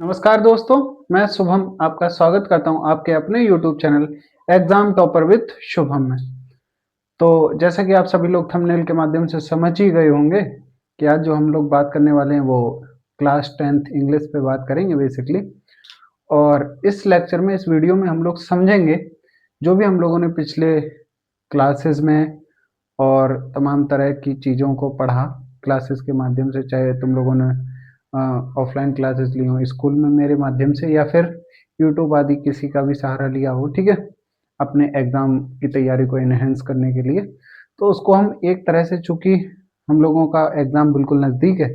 नमस्कार दोस्तों, मैं शुभम आपका स्वागत करता हूं आपके अपने YouTube channel exam topper with Shubham में। तो जैसा कि आप सभी लोग थंबनेल के माध्यम से समझ ही गए होंगे कि आज जो हम लोग बात करने वाले हैं वो क्लास 10th इंग्लिश पे बात करेंगे बेसिकली। और इस लेक्चर में, इस वीडियो में हम लोग समझेंगे जो भी हम लोगों ने पिछले क्लासेस में और तमाम तरह की चीज़ों को पढ़ा क्लासेस के माध्यम से, चाहे तुम लोगों ने ऑफलाइन क्लासेस ली हो स्कूल में मेरे माध्यम से या फिर यूट्यूब आदि किसी का भी सहारा लिया हो, ठीक है, अपने एग्ज़ाम की तैयारी को इन्हेंस करने के लिए। तो उसको हम एक तरह से, चूँकि हम लोगों का एग्ज़ाम बिल्कुल नज़दीक है,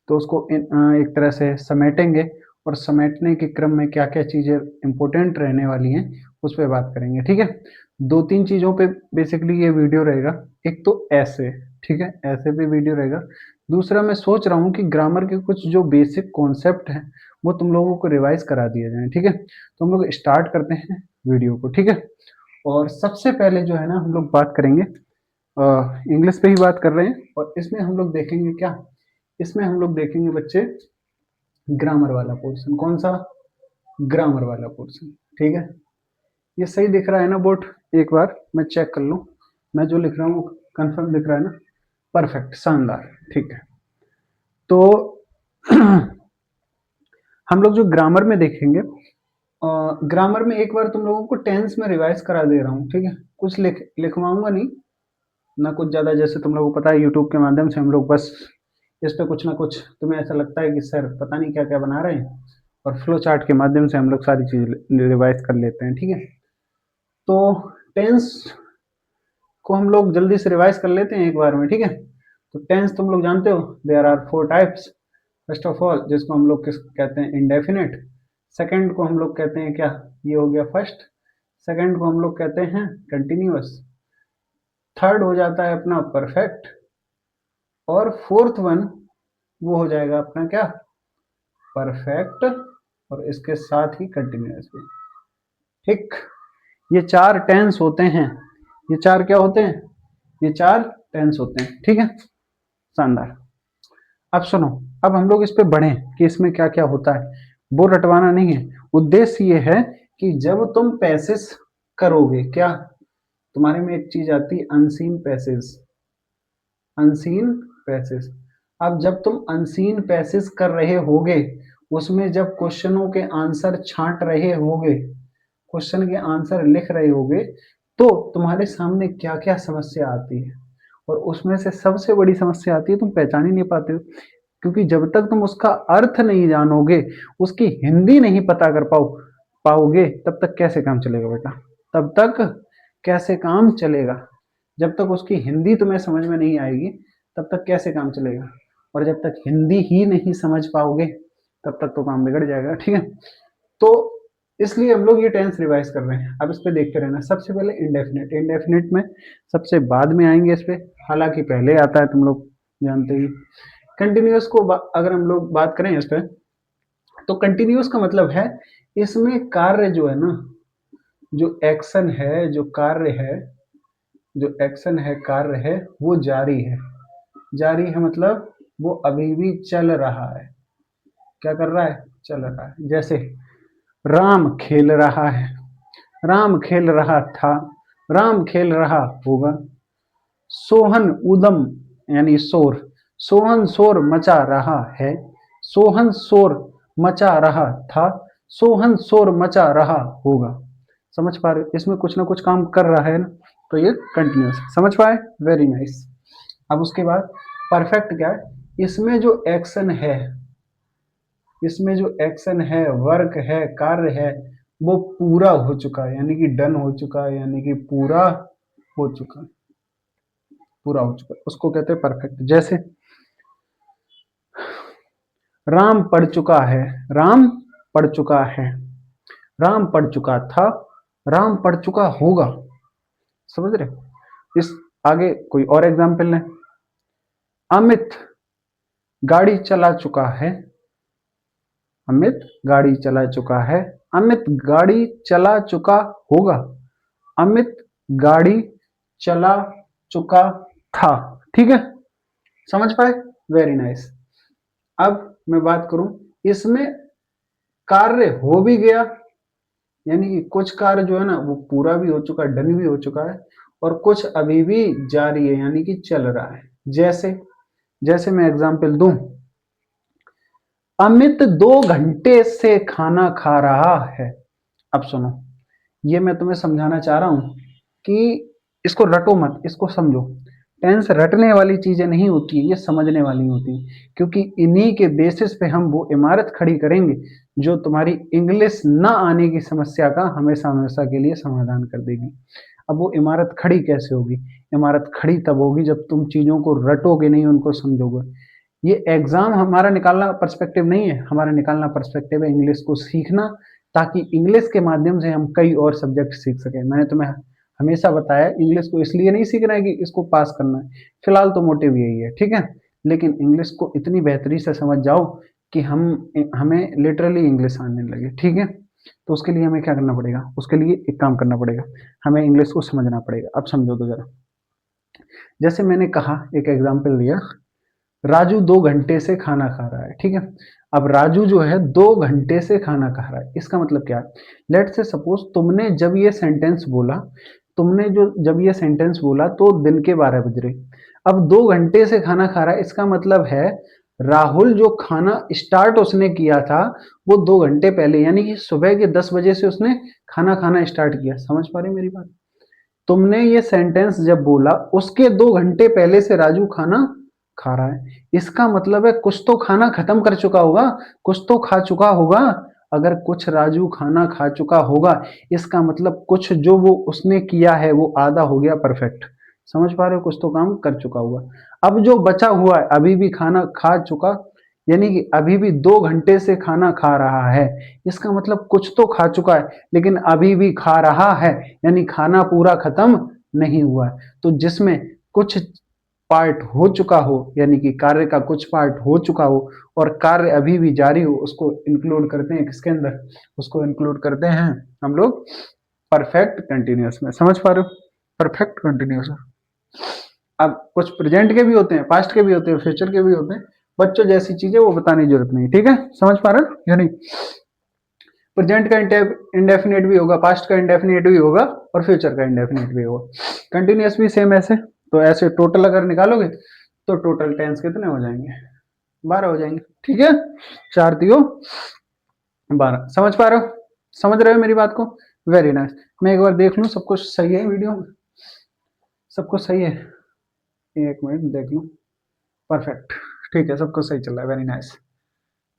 तो उसको एक तरह से समेटेंगे और समेटने के क्रम में क्या-क्या चीज़ें इम्पोर्टेंट रहने वाली हैं, उस पे बात करेंगे, ठीक है। 2-3 चीज़ों पे बेसिकली ये वीडियो रहेगा। एक तो ऐसे, ठीक है, ऐसे पे वीडियो रहेगा। दूसरा मैं सोच रहा हूँ कि ग्रामर के कुछ जो बेसिक कॉन्सेप्ट हैं, वो तुम लोगों को रिवाइज़ करा दिया जाए, ठीक है। तो हम लोग स्टार्ट करते हैं वीडियो को, ठीक है। और सबसे पहले जो है ना, हम लोग बात करेंगे इंग्लिश पे ही बात कर रहे हैं, और इसमें हम लोग देखेंगे क्या, इसमें हम लोग देखेंगे बच्चे ग्रामर वाला पोर्शन। कौन सा? ग्रामर वाला पोर्शन, ठीक है। ये सही दिख रहा है ना बोर्ड? एक बार मैं चेक कर लूं, मैं जो लिख रहा हूँ कंफर्म दिख रहा है ना? परफेक्ट, शानदार, ठीक है। तो हम लोग जो ग्रामर में देखेंगे, ग्रामर में एक बार तुम लोगों को टेंस में रिवाइज करा दे रहा हूँ, ठीक है। कुछ लिखवाऊंगा नहीं ना कुछ ज़्यादा। जैसे तुम लोगों को पता है यूट्यूब के माध्यम से हम लोग बस इस पे कुछ ना कुछ, तुम्हें ऐसा लगता है कि सर पता नहीं क्या क्या बना रहे हैं, और फ्लो चार्ट के माध्यम से हम लोग सारी चीज़ रिवाइज कर लेते हैं, ठीक है। तो टेंस को हम लोग जल्दी से रिवाइज कर लेते हैं एक बार में, ठीक है। तो टेंस तुम लोग जानते हो, there are 4 types. First of all, जिसको हम लोग किस कहते हैं, इंडेफिनिट। सेकंड को हम लोग कहते हैं क्या, ये हो गया फर्स्ट। सेकंड को हम लोग कहते हैं कंटिन्यूअस। थर्ड हो जाता है अपना परफेक्ट। और फोर्थ वन वो हो जाएगा अपना क्या, परफेक्ट, और इसके साथ ही कंटिन्यूअस भी, ठीक। ये 4 टेंस होते हैं। ये 4 क्या होते हैं? ये 4 टेंस होते हैं, ठीक है। शानदार। अब सुनो, अब हम लोग इस पे बढ़े कि इसमें क्या क्या होता है। वो रटवाना नहीं है, उद्देश्य ये है कि जब तुम पैसेज करोगे, क्या तुम्हारे में एक चीज आती है, अनसीन पैसेज। Unseen passage. अब जब तुम अनसीन पैसेज कर रहे होगे, उसमें जब क्वेश्चनों के आंसर छांट रहे होगे, क्वेश्चन के आंसर लिख रहे होगे, तो तुम्हारे सामने क्या क्या समस्या आती है। और उसमें से सबसे बड़ी समस्या आती है, तुम पहचान ही नहीं पाते हो। क्योंकि जब तक तुम उसका अर्थ नहीं जानोगे, उसकी हिंदी नहीं पता कर पाओगे, तब तक कैसे काम चलेगा बेटा? तब तक कैसे काम चलेगा? जब तक उसकी हिंदी तुम्हें समझ में नहीं आएगी, तब तक कैसे काम चलेगा? और जब तक हिंदी ही नहीं समझ पाओगे, तब तक तो काम बिगड़ जाएगा, ठीक है। तो इसलिए हम लोग ये टेंस रिवाइज कर रहे हैं। अब इस पे देखते रहना। सबसे पहले इंडेफिनिट, इंडेफिनिट में सबसे बाद में आएंगे इस पे, हालांकि पहले आता है, तुम लोग जानते ही। कंटिन्यूअस को अगर हम लोग बात करें इस पे, तो कंटिन्यूअस का मतलब है इसमें कार्य जो है ना, जो एक्शन है, जो कार्य है, जो एक्शन है, कार्य है, वो जारी है। जारी है मतलब वो अभी भी चल रहा है। क्या कर रहा है? चल रहा है। जैसे राम खेल रहा है, राम खेल रहा था, राम खेल रहा होगा। सोहन उदम यानी शोर, सोहन शोर मचा रहा है, सोहन शोर मचा रहा था, सोहन शोर मचा रहा होगा। समझ पा रहे हो? इसमें कुछ ना कुछ काम कर रहा है ना, तो ये कंटिन्यूस। समझ पाए? Very nice. अब उसके बाद परफेक्ट क्या है? इसमें जो एक्शन है, इसमें जो एक्शन है, वर्क है, कार्य है, वो पूरा हो चुका है, यानी कि डन हो चुका है, यानी कि पूरा हो चुका है, पूरा हो चुका है, उसको कहते हैं परफेक्ट। जैसे राम पढ़ चुका है, राम पढ़ चुका है, राम पढ़ चुका था, राम पढ़ चुका होगा। समझ रहे? इस आगे कोई और एग्जाम्पल लें। अमित गाड़ी चला चुका है, अमित गाड़ी चला चुका है, अमित गाड़ी चला चुका होगा, अमित गाड़ी चला चुका था। ठीक है, समझ पाए? Very nice. अब मैं बात करूं इसमें, कार्य हो भी गया, यानी कि कुछ कार्य जो है ना वो पूरा भी हो चुका है, डन भी हो चुका है, और कुछ अभी भी जारी है यानी कि चल रहा है। जैसे जैसे मैं एग्जांपल दूं, अमित 2 घंटे से खाना खा रहा है। अब सुनो, ये मैं तुम्हें समझाना चाह रहा हूं कि इसको रटो मत, इसको समझो। टेंस रटने वाली चीजें नहीं होती है, ये समझने वाली होती है, क्योंकि इन्हीं के बेसिस पे हम वो इमारत खड़ी करेंगे जो तुम्हारी इंग्लिश ना आने की समस्या का हमेशा हमेशा के लिए समाधान कर देगी। अब वो इमारत खड़ी कैसे होगी? इमारत खड़ी तब होगी जब तुम चीजों को रटोगे नहीं, उनको समझोगे। ये एग्जाम हमारा निकालना पर्सपेक्टिव नहीं है, हमारा निकालना पर्सपेक्टिव है इंग्लिश को सीखना, ताकि इंग्लिश के माध्यम से हम कई और सब्जेक्ट सीख सकें। मैंने तुम्हें हमेशा बताया इंग्लिश को इसलिए नहीं सीखना है कि इसको पास करना है, फिलहाल तो मोटिव यही है, ठीक है। लेकिन इंग्लिश को इतनी बेहतरी से समझ जाओ कि हमें लिटरली इंग्लिश आने लगे, ठीक है। तो उसके लिए हमें क्या करना पड़ेगा? उसके लिए एक काम करना पड़ेगा, हमें इंग्लिश को समझना पड़ेगा। अब समझो तो जरा, जैसे मैंने कहा, एक एग्जाम्पल लिया, राजू 2 घंटे से खाना खा रहा है, ठीक है। अब राजू जो है 2 घंटे से खाना खा रहा है, इसका मतलब क्या है? लेट से सपोज तुमने जब ये सेंटेंस बोला, तुमने जो जब ये सेंटेंस बोला तो दिन के 12 बज रहे। अब 2 घंटे से खाना खा रहा है, इसका मतलब है राहुल जो खाना स्टार्ट उसने किया था वो 2 घंटे पहले, यानी कि सुबह के 10 बजे से उसने खाना खाना स्टार्ट किया। समझ पा रहे मेरी बात? तुमने ये सेंटेंस जब बोला उसके 2 घंटे पहले से राजू खाना खा रहा है, इसका मतलब है कुछ तो खाना खत्म कर चुका होगा, कुछ तो खा चुका होगा। अगर कुछ राजू खाना खा चुका होगा, इसका मतलब कुछ जो वो उसने किया है वो आधा हो गया परफेक्ट। समझ पा रहे हो? कुछ तो काम कर चुका हुआ। अब जो बचा हुआ है अभी भी खाना खा चुका, यानी कि अभी भी 2 घंटे से खाना खा रहा है, इसका मतलब कुछ तो खा चुका है लेकिन अभी भी खा रहा है, यानी खाना पूरा खत्म नहीं हुआ है। तो जिसमें कुछ पार्ट हो चुका हो, यानी कि कार्य का कुछ पार्ट हो चुका हो और कार्य अभी भी जारी हो, उसको इंक्लूड करते हैं किसके अंदर? उसको इंक्लूड करते हैं हम लोग परफेक्ट कंटिन्यूअस में। समझ पा रहे हो? Perfect continuous. अब कुछ प्रेजेंट के भी होते हैं, पास्ट के भी होते हैं, फ्यूचर के भी होते हैं। बच्चों जैसी चीजें वो बताने की जरूरत नहीं, ठीक है। समझ पा रहे हो या नहीं? प्रेजेंट का इंडेफिनेट भी होगा, पास्ट का इंडेफिनेट भी होगा और फ्यूचर का इंडेफिनेट भी होगा। कंटिन्यूअस भी सेम ऐसे। तो ऐसे टोटल अगर निकालोगे तो टोटल टेंस कितने हो जाएंगे? 12 हो जाएंगे, ठीक है। 4 3 12। समझ पा रहे हो? समझ रहे हो मेरी बात को? Very nice. मैं एक बार देख लूं सब कुछ सही है वीडियो में, सब कुछ सही है? एक मिनट देख लूं। परफेक्ट, ठीक है, सब कुछ सही चल रहा है। वेरी नाइस,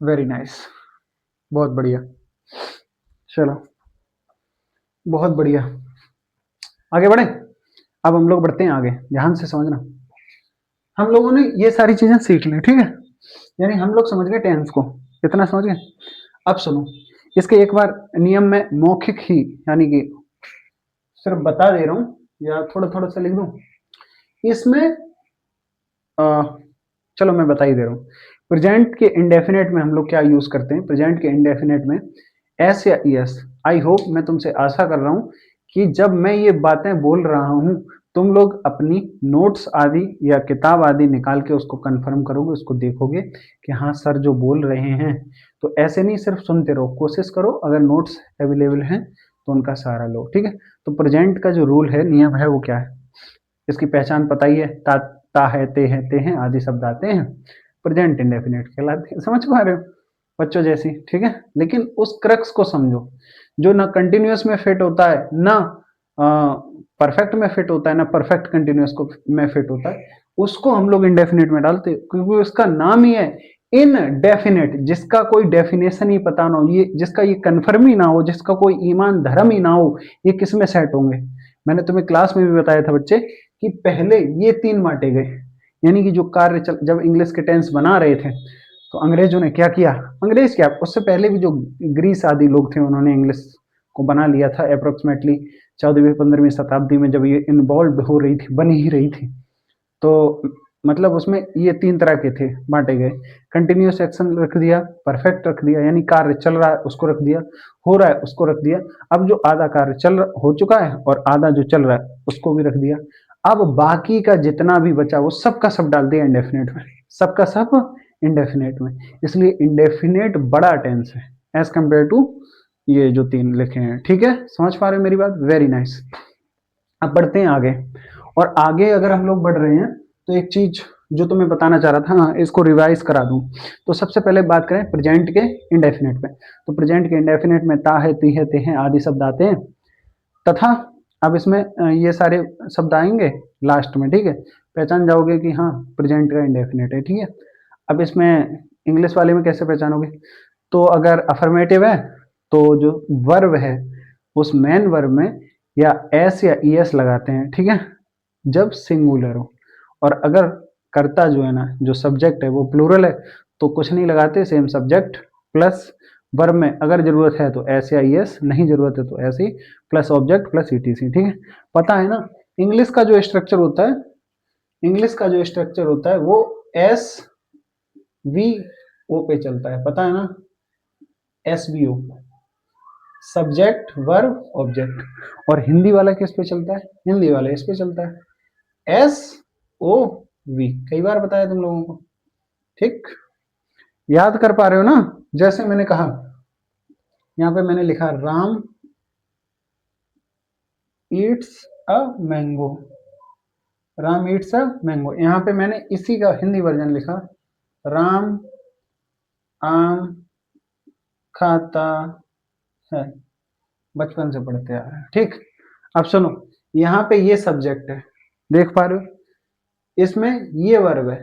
वेरी नाइस, बहुत बढ़िया। चलो, बहुत बढ़िया, आगे बढ़े। अब हम लोग बढ़ते हैं आगे, ध्यान से समझना। हम लोगों ने ये सारी चीजें सीख ली, ठीक है। यानी हम लोग समझ गए टेंस को, इतना समझ गए। अब सुनो, इसके एक बार नियम में मौखिक ही, यानी कि सिर्फ बता दे रहा हूं या थोड़ा थोड़ा सा लिख दूं इसमें। चलो मैं बता ही दे रहा हूँ। प्रेजेंट के इंडेफिनेट में हम लोग क्या यूज करते हैं? प्रेजेंट के इंडेफिनेट में एस या ईएस। आई होप, मैं तुमसे आशा कर रहा हूँ कि जब मैं ये बातें बोल रहा हूँ तुम लोग अपनी नोट्स आदि या किताब आदि निकाल के उसको कंफर्म करोगे, उसको देखोगे कि हाँ सर जो बोल रहे हैं। तो ऐसे नहीं सिर्फ सुनते रहो, कोशिश करो अगर नोट्स अवेलेबल हैं तो उनका सहारा लो, ठीक है। तो प्रेजेंट का जो रूल है, नियम है, वो क्या है? इसकी पहचान पता ही है, ता है, ते हैं आदि शब्द आते हैं, प्रेजेंट इंडेफिनिट कहलाते हैं। समझ पा रहे हो? बच्चों जैसी, ठीक है। लेकिन उस क्रक्स को समझो जो ना कंटिन्यूअस में फिट होता है, ना परफेक्ट में फिट होता है, ना परफेक्ट कंटिन्यूअस को में फिट होता है, उसको हम लोग इंडेफिनिट में डालते हैं, क्योंकि उसका नाम ही है इनडेफिनेट। जिसका कोई डेफिनेशन ही पता ना हो, ये जिसका ये कन्फर्म ही ना हो, जिसका कोई ईमान धर्म ही ना हो, ये किस में सेट होंगे? मैंने तुम्हें क्लास में भी बताया था बच्चे कि पहले ये 3 बांटे गए, यानी कि जो कार्य जब इंग्लिश के टेंस बना रहे थे तो अंग्रेजों ने क्या किया? अंग्रेज क्या, उससे पहले भी जो ग्रीस आदि लोग थे उन्होंने इंग्लिश को बना लिया था अप्रोक्सीमेटली 14वीं 15वीं शताब्दी में, जब ये इन्वॉल्व हो रही थी, बन ही रही थी। तो मतलब उसमें ये 3 तरह के थे, बांटे गए। कंटिन्यूअस एक्शन रख दिया, परफेक्ट रख दिया, यानी कार्य चल रहा है उसको रख दिया, हो रहा है उसको रख दिया। अब जो आधा कार्य हो चुका है और आधा जो चल रहा है उसको भी रख दिया। अब बाकी का जितना भी बचा वो सब का सब डाल दिया इंडेफिनेट में, सबका सब इंडेफिनेट में। इसलिए इंडेफिनेट बड़ा टेंस है, एज कम्पेयर टू ये जो 3 लिखे हैं। ठीक है, समझ पा रहे हो मेरी बात? Very nice. अब बढ़ते हैं आगे। और आगे अगर हम लोग बढ़ रहे हैं तो एक चीज जो तुम्हें बताना चाह रहा था, हाँ, इसको रिवाइज करा दूं। तो सबसे पहले बात करें प्रेजेंट के इंडेफिनिट में। तो प्रेजेंट के इंडेफिनिट में ता है, ती है, ते हैं आदि शब्द आते हैं तथा। अब इसमें ये सारे शब्द आएंगे लास्ट में। ठीक है, पहचान जाओगे कि हाँ प्रेजेंट का इंडेफिनिट है। ठीक है, अब इसमें इंग्लिश वाले में कैसे पहचानोगे? तो अगर अफर्मेटिव है तो जो वर्ब है उस मेन वर्ब में या एस या ई एस लगाते हैं। ठीक है, जब सिंगुलर हो। और अगर कर्ता जो है ना, जो सब्जेक्ट है वो प्लूरल है तो कुछ नहीं लगाते, सेम सब्जेक्ट प्लस वर्ब में अगर जरूरत है तो एस या ई एस, नहीं जरूरत है तो ऐसे ही प्लस ऑब्जेक्ट प्लस ईटीसी। ठीक है, पता है ना इंग्लिश का जो स्ट्रक्चर होता है, इंग्लिश का जो स्ट्रक्चर होता है वो एस वी ओ पे चलता है, पता है ना? S V O, subject verb object. और हिंदी वाला किस पे चलता है? हिंदी वाला इस पे चलता है, एस ओ वी। कई बार बताया तुम लोगों को। ठीक, याद कर पा रहे हो ना? जैसे मैंने कहा, यहां पे मैंने लिखा Ram Yeats a mango, Ram Yeats a mango. यहां पे मैंने इसी का हिंदी वर्जन लिखा, राम आम खाता है। बचपन से पढ़ते आ रहे हैं। ठीक, अब सुनो, यहाँ पे ये सब्जेक्ट है, देख पा रहे हो? इसमें ये वर्ब है,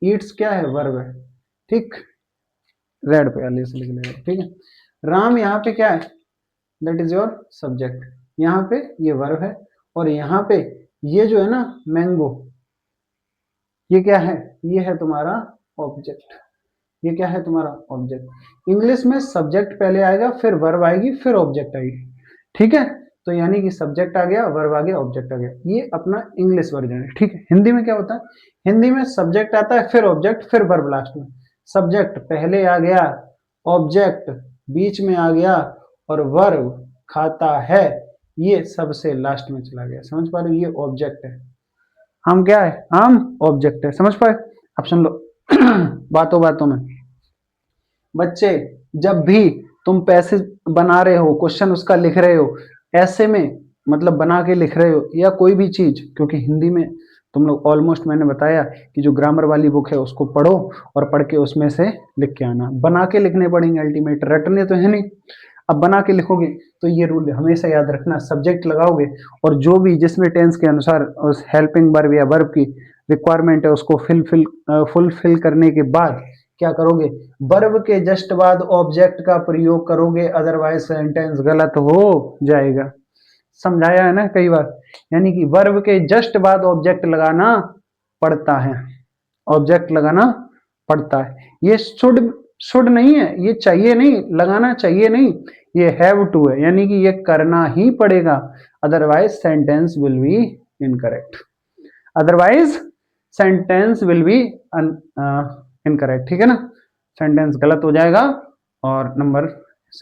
ईट्स क्या है? वर्ब है। ठीक, रेड पे वाले से लिख लेगा। ठीक है, राम यहाँ पे क्या है? That is your subject. यहाँ पे ये वर्ब है और यहाँ पे ये जो है ना मैंगो, ये क्या है? ये है तुम्हारा ऑब्जेक्ट। ये क्या है? तुम्हारा ऑब्जेक्ट। इंग्लिश में सब्जेक्ट पहले आएगा, फिर वर्ब आएगी, फिर ऑब्जेक्ट आएगी। ठीक है, तो यानी कि सब्जेक्ट आ गया, वर्ब आ गया, ऑब्जेक्ट आ गया। ये अपना इंग्लिश वर्जन है। ठीक है, हिंदी में क्या होता है? हिंदी में सब्जेक्ट आता है, फिर ऑब्जेक्ट, फिर वर्ब लास्ट में। सब्जेक्ट पहले आ गया, ऑब्जेक्ट बीच में आ गया और वर्ब खाता है ये सबसे लास्ट में चला गया। समझ पा रहे हो? ये ऑब्जेक्ट है, हम क्या है? हम ऑब्जेक्ट है। समझ पाए? अब सुन लो बातों बातों में, बच्चे जब भी तुम पैसे बना रहे हो, क्वेश्चन उसका लिख रहे हो, ऐसे में मतलब बना के लिख रहे हो या कोई भी चीज, क्योंकि हिंदी में तुम लोग ऑलमोस्ट, मैंने बताया कि जो ग्रामर वाली बुक है उसको पढ़ो और पढ़ के उसमें से लिख के आना। बना के लिखने पड़ेंगे अल्टीमेट, रटने तो है नहीं। अब बना के लिखोगे तो ये रूल हमेशा याद रखना, सब्जेक्ट लगाओगे और जो भी जिसमें टेंस के अनुसार उस हेल्पिंग वर्ब या वर्ब की रिक्वायरमेंट है उसको फुलफिल करने के बाद क्या करोगे? वर्ब के जस्ट बाद ऑब्जेक्ट का प्रयोग करोगे, अदरवाइज सेंटेंस गलत हो जाएगा। समझाया है ना कई बार? यानी कि वर्ब के जस्ट बाद ऑब्जेक्ट लगाना पड़ता है, ऑब्जेक्ट लगाना पड़ता है। ये शुड नहीं है, ये चाहिए नहीं, लगाना चाहिए नहीं, ये हैव टू है, यानी कि ये करना ही पड़ेगा, otherwise sentence will be incorrect, otherwise sentence will be incorrect. ठीक है ना, सेंटेंस गलत हो जाएगा और नंबर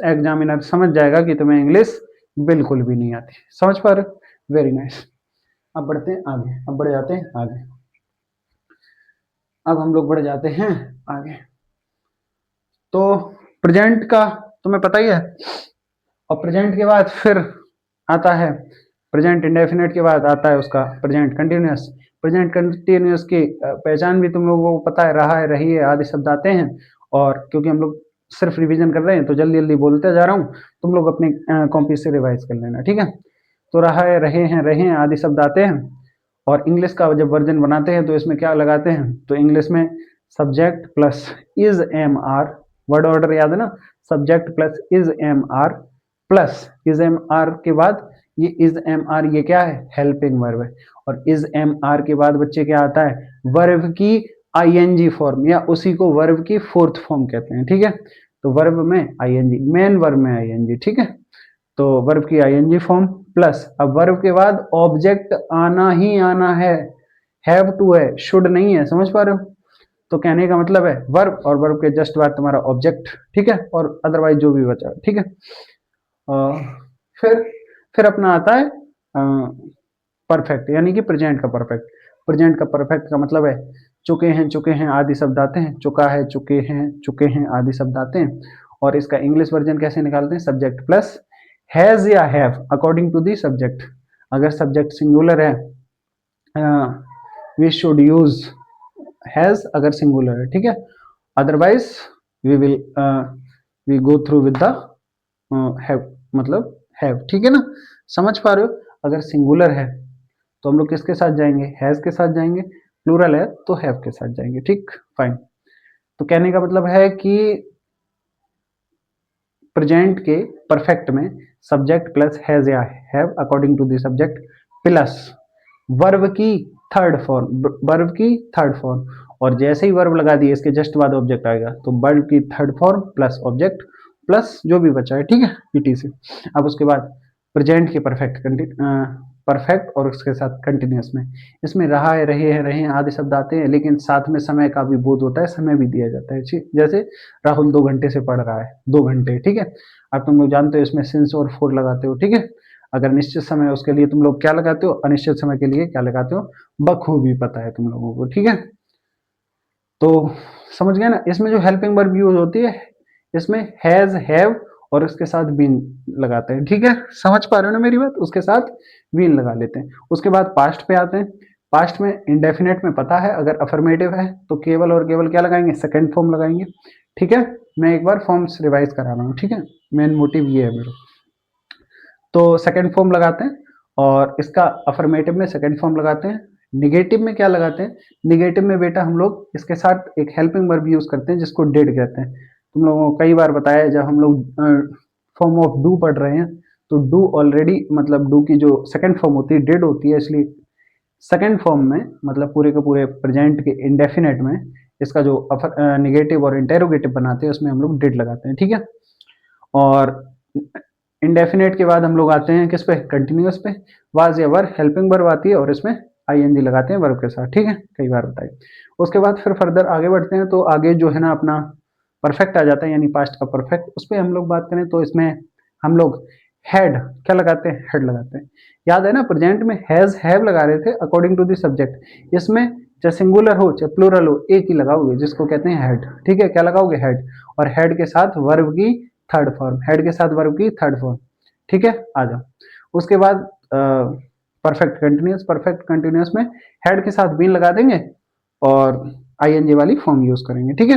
एग्जामिनर समझ जाएगा कि तुम्हें इंग्लिश बिल्कुल भी नहीं आती। समझ पा रहे हो? Very nice. अब बढ़ते हैं आगे, अब बढ़ जाते हैं आगे, अब हम लोग बढ़ जाते हैं आगे। तो प्रेजेंट का तुम्हें पता ही है, और प्रेजेंट के बाद फिर आता है, प्रेजेंट इंडेफिनिट के बाद आता है उसका प्रेजेंट कंटिन्यूअस। प्रेजेंट कंटिन्यूअस की पहचान भी तुम लोगों को पता है, रहा है, रही है आदि शब्द आते हैं। और क्योंकि हम लोग सिर्फ रिवीजन कर रहे हैं तो जल्दी जल्दी बोलते जा रहा हूँ, तुम लोग अपनी कॉपी से रिवाइज कर लेना। ठीक है, तो रहा है, रहे हैं आदि शब्द आते हैं। और इंग्लिश का जब वर्जन बनाते हैं तो इसमें क्या लगाते हैं? तो इंग्लिश में subject plus is am are, word order याद है ना? Subject plus is am are plus is am are के बाद ये इज एम आर, ये क्या है? हेल्पिंग वर्ब है। और इज एम आर के बाद बच्चे क्या आता है? वर्ब की आईएनजी फॉर्म, या उसी को वर्ब की फोर्थ फॉर्म कहते हैं। ठीक है, तो वर्ब में आईएनजी, मेन वर्ब में आईएनजी। ठीक है, तो वर्ब की आईएनजी फॉर्म प्लस, अब वर्ब के बाद ऑब्जेक्ट आना ही आना है, हैव टू है, शुड नहीं है। समझ पा रहे हो? तो कहने का मतलब है वर्ब और वर्ब के जस्ट बाद तुम्हारा ऑब्जेक्ट। ठीक है, और अदरवाइज जो भी बचा। ठीक है, फिर फिर अपना आता है परफेक्ट, यानी कि प्रेजेंट का परफेक्ट। प्रेजेंट का परफेक्ट का मतलब है चुके हैं आदि शब्द आते हैं, चुका है, चुके हैं आदि शब्द आते हैं। और इसका इंग्लिश वर्जन कैसे निकालते हैं, सब्जेक्ट प्लस हैज या have according to the subject. अगर सब्जेक्ट सिंगुलर है वी शुड यूज हैज, अगर सिंगुलर है, ठीक है। Otherwise we will we go through with the have, मतलब हैव, ठीक है ना, समझ पा रहे हो। अगर सिंगुलर है तो हम लोग किसके साथ जाएंगे, हैज के साथ जाएंगे, प्लूरल है तो हैव के साथ जाएंगे, ठीक, फाइन। तो कहने का मतलब है कि प्रेजेंट के परफेक्ट में सब्जेक्ट प्लस हैज या have according to the subject plus verb की थर्ड फॉर्म, वर्ब की थर्ड फॉर्म, और जैसे ही वर्ब लगा दिए इसके जस्ट बाद ऑब्जेक्ट आएगा, तो वर्ब की third form plus object plus जो भी बचा है, ठीक है, पीटी से। अब उसके बाद प्रेजेंट के परफेक्ट, परफेक्ट और उसके साथ कंटिन्यूस में, इसमें रहा है, रहे हैं, रहे हैं आदि शब्द आते हैं, लेकिन साथ में समय का भी बोध होता है, समय भी दिया जाता है, जैसे राहुल 2 घंटे से पढ़ रहा है, 2 घंटे, ठीक है। अब तुम लोग जानते हो इसमें सिंस और फोर लगाते हो, ठीक है। अगर निश्चित समय है उसके लिए तुम लोग क्या लगाते हो, अनिश्चित समय के लिए क्या लगाते हो, बखूबी पता है तुम लोगों को, ठीक है। तो समझ गए ना, इसमें जो हेल्पिंग वर्ब यूज होती है इसमें हैज, हैव और उसके साथ बीन लगाते हैं, ठीक है, समझ पा रहे हो ना मेरी बात, उसके साथ बीन लगा लेते हैं। उसके बाद पास्ट पे आते हैं। पास्ट में इंडेफिनेट में पता है अगर अफर्मेटिव है तो केवल और केवल क्या लगाएंगे, सेकंड फॉर्म लगाएंगे, ठीक है। मैं एक बार फॉर्म्स रिवाइज करा रहा हूँ, ठीक है, मेन मोटिव ये है मेरा। तो सेकंड फॉर्म लगाते हैं और इसका अफर्मेटिव में सेकंड फॉर्म लगाते हैं। निगेटिव में क्या लगाते हैं, निगेटिव में बेटा हम लोग इसके साथ एक हेल्पिंग वर्ब यूज करते हैं जिसको डिड कहते हैं। तुम लोगों को कई बार बताया जब हम लोग फॉर्म ऑफ डू पढ़ रहे हैं, तो डू ऑलरेडी मतलब डू की जो सेकंड फॉर्म होती है डिड होती है, इसलिए सेकंड फॉर्म में मतलब पूरे के पूरे प्रेजेंट के इंडेफिनेट में इसका जो निगेटिव और इंटेरोगेटिव बनाते हैं उसमें हम लोग डिड लगाते हैं, ठीक है। और इंडेफिनेट के बाद हम लोग आते हैं किस पे, कंटिन्यूअस पे। वाज या वर हेल्पिंग वर्ब आती है और इसमें आईएनजी लगाते हैं वर्ब के साथ, ठीक है, कई बार बताइए। उसके बाद फिर फर्दर आगे बढ़ते हैं, तो आगे जो है ना अपना परफेक्ट आ जाता है, यानी पास्ट का परफेक्ट। उस पर हम लोग बात करें तो इसमें हम लोग हैड क्या लगाते हैं, हेड लगाते हैं। याद है ना प्रेजेंट में हैज हैव लगा रहे थे अकॉर्डिंग टू द सब्जेक्ट, इसमें चाहे सिंगुलर हो चाहे प्लूरल हो एक ही लगाओगे जिसको कहते हैं हेड, ठीक है, क्या लगाओगे, हेड। और हेड के साथ वर्ब की थर्ड फॉर्म, हेड के साथ वर्ब की थर्ड फॉर्म, ठीक है, आ जाओ। उसके बाद परफेक्ट कंटिन्यूस, परफेक्ट कंटिन्यूस में हेड के साथ बीन लगा देंगे और आईएनजी वाली फॉर्म यूज करेंगे, ठीक है,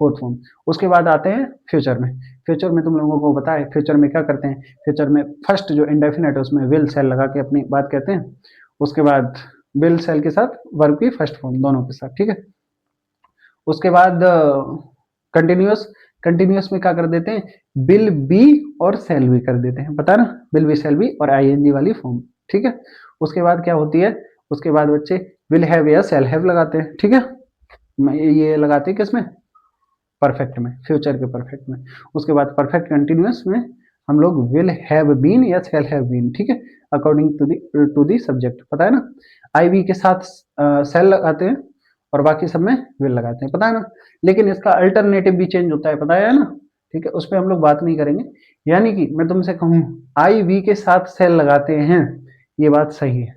फोर्थ फॉर्म। उसके बाद आते हैं फ्यूचर में। फ्यूचर में तुम लोगों को पता है फ्यूचर में क्या करते हैं, फ्यूचर में फर्स्ट जो इंडेफिनेट है उसमें विल सेल लगा के अपनी बात कहते हैं। उसके बाद विल सेल के साथ वर्ब की फर्स्ट फॉर्म दोनों के साथ, ठीक है। उसके बाद कंटिन्यूस, कंटिन्यूस में क्या कर देते हैं, बिल बी और सेल भी कर देते हैं, पता ना, बिल बी सेल बी और आईएनजी वाली फॉर्म, ठीक है। उसके बाद क्या होती है, उसके बाद बच्चे विल हैव या सेल हैव लगाते हैं, ठीक है। ये लगाते हैं किसमें, परफेक्ट में, फ्यूचर के परफेक्ट में। उसके बाद परफेक्ट कंटिन्यूस में हम लोग विल हैव बीन या शेल हैव बीन, ठीक है, अकॉर्डिंग टू दी सब्जेक्ट, पता है ना। आई वी के साथ सेल लगाते हैं और बाकी सब में विल लगाते हैं, पता है ना। लेकिन इसका अल्टरनेटिव भी चेंज होता है, पता है ना, ठीक है, उस पर हम लोग बात नहीं करेंगे। यानी कि मैं तुमसे कहूँ आई वी के साथ सेल लगाते हैं, ये बात सही है,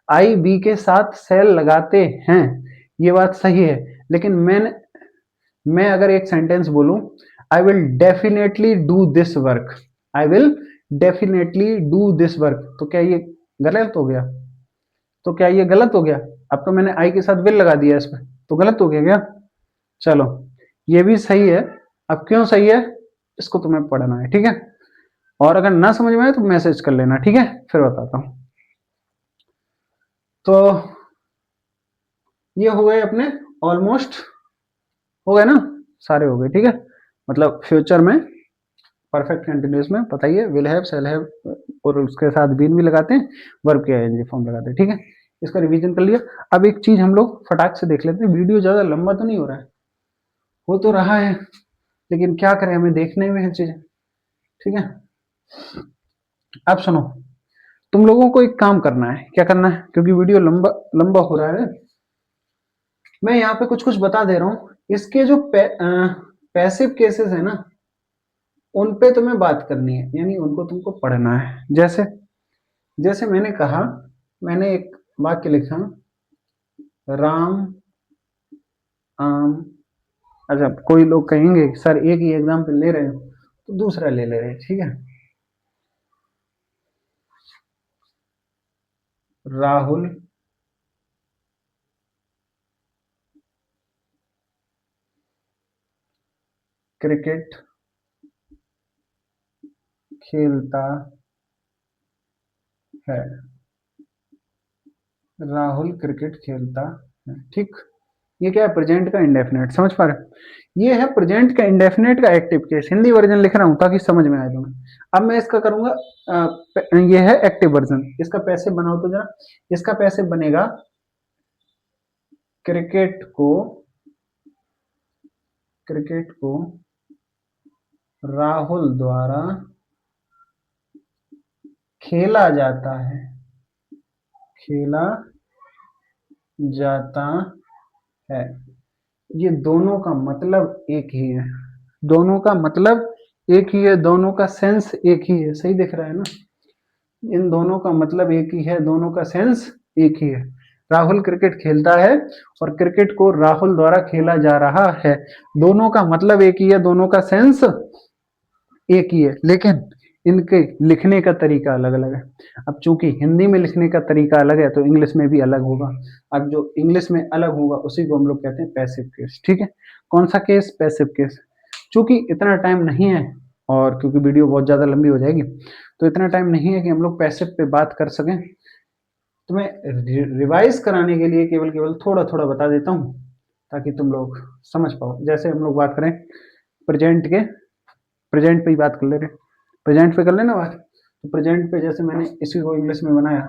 आई वी के साथ सेल लगाते हैं, ये बात सही है। लेकिन मैं अगर एक सेंटेंस बोलूं, I will definitely do this work, I will definitely do this work, तो क्या ये गलत हो गया, तो क्या ये गलत हो गया, अब तो मैंने आई के साथ विल लगा दिया इसमें, तो गलत हो गया क्या, चलो ये भी सही है। अब क्यों सही है इसको तुम्हें पढ़ना है, ठीक है। और अगर ना समझ में आए तो मैसेज कर लेना, ठीक है, फिर बताता हूं। तो ये हो गए अपने ऑलमोस्ट, हो गए ना, सारे हो गए, ठीक है। मतलब फ्यूचर में परफेक्ट कंटिन्यूस में पता ही है विल हैव शेल हैव और उसके साथ बीन भी लगाते हैं, वर्ब के आईएनजी फॉर्म लगाते हैं, ठीक है। इसका रिवीजन कर लिया। अब एक चीज हम लोग फटाक से देख लेते हैं, वीडियो ज्यादा लंबा तो नहीं हो रहा है, हो तो रहा है लेकिन क्या करें, हमें देखने में है चीजें, ठीक है। अब सुनो, तुम लोगों को एक काम करना है, क्या करना है, क्योंकि वीडियो लंबा लंबा हो रहा है, मैं यहाँ पे कुछ कुछ बता दे रहा हूँ। इसके जो पैसिव केसेस है ना उन पे तुम्हें बात करनी है, यानी उनको तुमको पढ़ना है। जैसे जैसे मैंने कहा, मैंने एक वाक्य लिखा, राम आम, अच्छा कोई लोग कहेंगे सर एक ही एग्जाम्पल ले रहे हो, तो दूसरा ले ले रहे, ठीक है। राहुल क्रिकेट खेलता है। राहुल क्रिकेट खेलता है, ठीक। ये क्या है, प्रेजेंट का इंडेफिनेट, समझ पा रहे हो? ये है प्रेजेंट का इंडेफिनेट का एक्टिव केस। हिंदी वर्जन लिख रहा हूं ताकि समझ में आए तुम्हें। अब मैं इसका करूंगा ये है एक्टिव वर्जन। इसका पैसे बनाओ तो जरा। इसका पैसे बनेगा क्रिकेट को, क्रिकेट को राहुल द्वारा खेला जाता है, खेला जाता है। ये दोनों का मतलब एक ही है, दोनों का मतलब एक ही है, दोनों का सेंस एक ही है। सही दिख रहा है ना? इन दोनों का मतलब एक ही है, दोनों का सेंस एक ही है। राहुल क्रिकेट खेलता है और क्रिकेट को राहुल द्वारा खेला जा रहा है। दोनों का मतलब एक ही है, दोनों का सेंस एक ही है, लेकिन इनके लिखने का तरीका अलग अलग है। अब चूंकि हिंदी में लिखने का तरीका अलग है तो इंग्लिश में भी अलग होगा। अब जो इंग्लिश में अलग होगा उसी को हम लोग कहते हैं पैसिव केस, ठीक है। कौन सा केस? Passive case. चूंकि इतना टाइम नहीं है और क्योंकि वीडियो बहुत ज़्यादा लंबी हो जाएगी, तो इतना टाइम नहीं है कि हम लोग पैसिव पे बात कर सकें। तो मैं रिवाइज कराने के लिए केवल केवल थोड़ा थोड़ा बता देता हूँ ताकि तुम लोग समझ पाओ। जैसे हम लोग बात करें प्रेजेंट के, प्रेजेंट पे ही बात कर ले रहे, प्रेजेंट पे कर लेना बात। तो प्रेजेंट पे जैसे मैंने इसी को इंग्लिश में बनाया,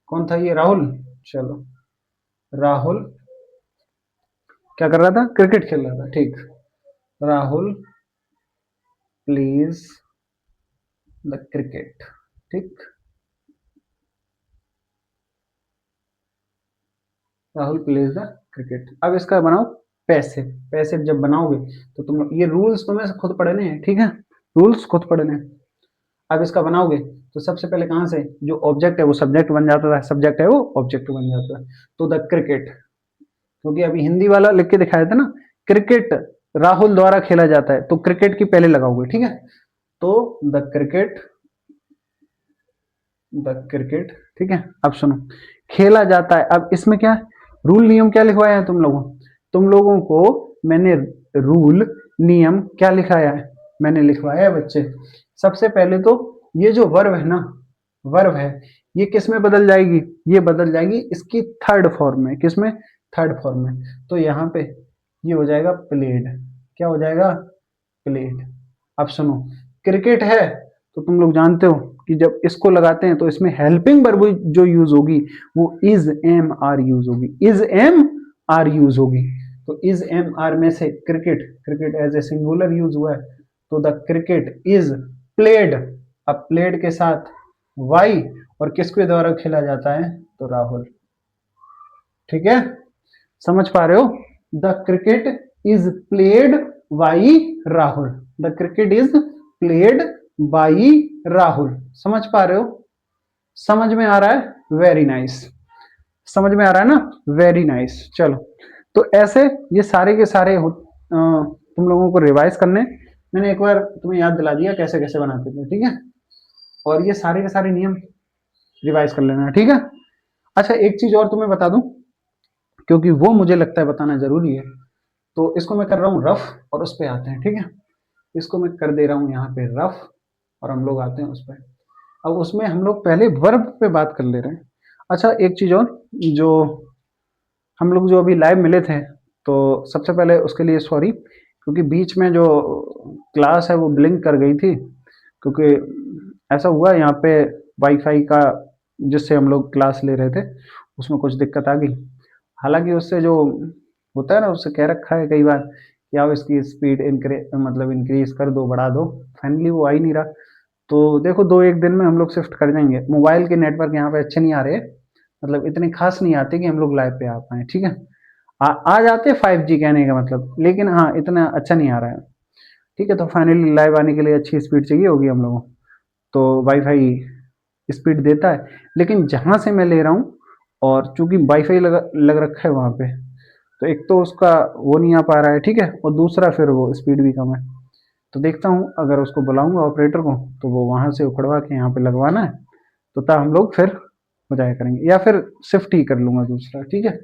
कौन था ये? राहुल। चलो, राहुल क्या कर रहा था? क्रिकेट खेल रहा था, ठीक। राहुल प्लीज द क्रिकेट, ठीक। Rahul plays the cricket. अब इसका बनाओ पैसे। पैसे जब बनाओगे तो तुम ये रूल्स तुम्हें खुद पढ़ने हैं, ठीक है। रूल्स खुद पढ़ने हैं। अब इसका बनाओगे तो सबसे पहले कहां से, जो ऑब्जेक्ट है वो सब्जेक्ट बन जाता है, सब्जेक्ट है वो ऑब्जेक्ट बन जाता है। तो द क्रिकेट, क्योंकि अभी हिंदी वाला लिख के दिखाया था ना, क्रिकेट राहुल द्वारा खेला जाता है, तो क्रिकेट की पहले लगाओगे, ठीक है। तो द क्रिकेट, द क्रिकेट, ठीक है। अब सुनो, खेला जाता है। अब इसमें क्या रूल नियम क्या लिखवाया है तुम लोगों, तुम लोगों को मैंने रूल नियम क्या लिखाया है, मैंने लिखवाया है बच्चे। सबसे पहले तो ये जो वर्ब है ना, वर्ब है, ये किस में बदल जाएगी? ये बदल जाएगी इसकी थर्ड फॉर्म में। किस में? थर्ड फॉर्म में। तो यहाँ पे ये हो जाएगा प्लेड। क्या हो जाएगा? प्लेड। अब सुनो, क्रिकेट है तो तुम लोग जानते हो कि जब इसको लगाते हैं तो इसमें हेल्पिंग वर्ब जो यूज होगी वो इज एम आर यूज होगी, इज एम आर यूज होगी। तो इज एम आर में से cricket, cricket as a singular use हुआ है, तो द क्रिकेट इज प्लेड। अब प्लेड के साथ वाई, और किसके द्वारा खेला जाता है? तो राहुल, ठीक है। समझ पा रहे हो? The cricket is played by Rahul, the cricket is played by Rahul. समझ पा रहे हो? समझ में आ रहा है? Very nice. समझ में आ रहा है ना? Very nice. चलो, तो ऐसे ये सारे के सारे तुम लोगों को रिवाइज करने, मैंने एक बार तुम्हें याद दिला दिया कैसे कैसे बनाते थे, ठीक है। और ये सारे के सारे नियम रिवाइज कर लेना, ठीक है। अच्छा, एक चीज और तुम्हें बता दूं, क्योंकि वो मुझे लगता है बताना जरूरी है। तो इसको मैं कर रहा हूँ रफ और उस पर आते हैं, ठीक है। इसको मैं कर दे रहा हूँ यहाँ पे रफ और हम लोग आते हैं उस पर। अब उसमें हम लोग पहले वर्ब पे बात कर ले रहे हैं। अच्छा, एक चीज और, जो हम लोग जो अभी लाइव मिले थे, तो सबसे पहले उसके लिए सॉरी, क्योंकि बीच में जो क्लास है वो ब्लिंक कर गई थी, क्योंकि ऐसा हुआ यहाँ पे वाईफाई का जिससे हम लोग क्लास ले रहे थे उसमें कुछ दिक्कत आ गई। हालांकि उससे जो होता है ना, उससे कह रखा है कई बार कि आप इसकी स्पीड मतलब इंक्रीज कर दो, बढ़ा दो। फाइनली वो आ ही नहीं रहा। तो देखो, 2-1 दिन में हम लोग शिफ्ट कर देंगे। मोबाइल के नेटवर्क यहाँ पे अच्छे नहीं आ रहे, मतलब इतने खास नहीं आते कि हम लोग लाइव पे आ पाए, ठीक है। आ जाते 5G कहने का मतलब, लेकिन हाँ इतना अच्छा नहीं आ रहा है, ठीक है। तो फाइनली लाइव आने के लिए अच्छी स्पीड चाहिए होगी हम लोगों को, तो वाईफाई स्पीड देता है, लेकिन जहाँ से मैं ले रहा हूँ और चूंकि वाईफाई लग रखा है वहाँ पे, तो एक तो उसका वो नहीं आ पा रहा है, ठीक है, और दूसरा फिर वो स्पीड भी कम है। तो देखता हूँ, अगर उसको बुलाऊंगा ऑपरेटर को तो वो वहां से उखड़वा के यहाँ पे लगवाना है, तो तब हम लोग फिर हो जाया करेंगे, या फिर शिफ्ट ही कर लूंगा दूसरा, ठीक है।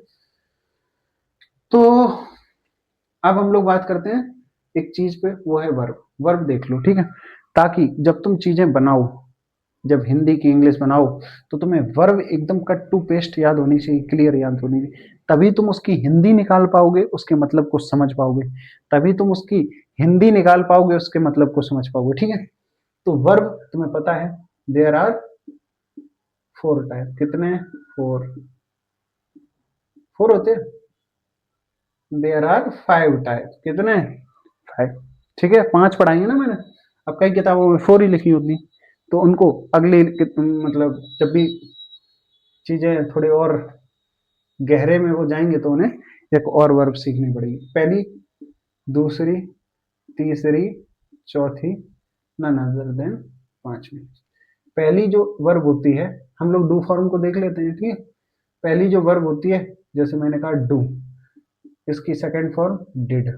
तो अब हम लोग बात करते हैं एक चीज पे, वो है वर्ब। वर्ब देख लो, ठीक है, ताकि जब तुम चीजें बनाओ, जब हिंदी की इंग्लिश बनाओ, तो तुम्हें वर्ब एकदम कट टू पेस्ट याद होनी चाहिए, क्लियर याद होनी चाहिए। तभी तुम उसकी हिंदी निकाल पाओगे, उसके मतलब को समझ पाओगे। तभी तुम उसकी हिंदी निकाल पाओगे, उसके मतलब को समझ पाओगे, ठीक है। तो वर्ब तुम्हें पता है, देयर आर फोर टाइप। कितने? फोर। फोर होते हैं। There are five type. कितने? फाइव। ठीक है, पांच पढ़ाई है ना मैंने। अब कई किताबों में फोर ही लिखी होती, तो उनको अगली मतलब जब भी चीजें थोड़े और गहरे में वो जाएंगे तो उन्हें एक और वर्ब सीखनी पड़ेगी। पहली, दूसरी, तीसरी, चौथी, नन अदर देन पांचवी। पहली जो वर्ब होती है, हम लोग डू फॉर्म को देख लेते हैं, ठीक है। पहली जो वर्ब होती है, जैसे मैंने कहा डू, इसकी सेकंड फॉर्म डिड,